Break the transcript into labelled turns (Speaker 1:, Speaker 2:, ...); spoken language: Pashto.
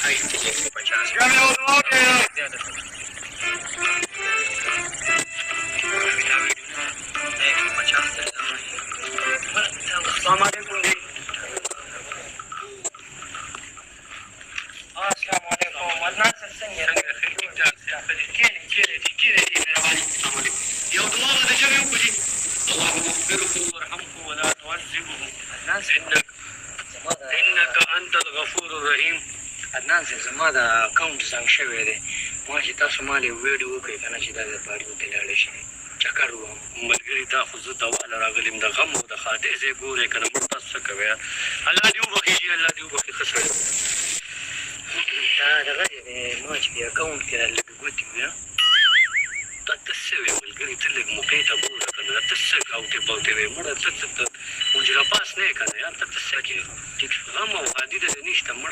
Speaker 1: السلام علیکم دی. السلام علیکم عدنان صاحب څنګه
Speaker 2: یو دعا به د ژبې وکړي. اللهم اغفره وارحمه ولا تعذبه انك انت الغفور الرحیم.
Speaker 1: عدنان صاحب زما د اکاونټ زنګ شوی دی. ما چې تاسو مالې ویډیو وکړئ که نه چې دا د باریو ته لاړه شي چکر ووهم.
Speaker 2: ملګري دا خو زه دوا له راغلم د غم او د ښادۍ ځای ګورئ که نه موږ تاسو څه کوئ. الله دې وبخښي جي الله دې وبخښي ښه سړی.
Speaker 1: دا دغه دی ما چې د اکاونټ کې لږ ګوتې وي
Speaker 2: دا ته څه وې ملګري ته لږ موقع ته ګوره که نه ته څه ګاوتې باوتې وې مړه ته حجره پاس نه یې که نه یار ته څه کوې غم او ښادي د دې نشته مړه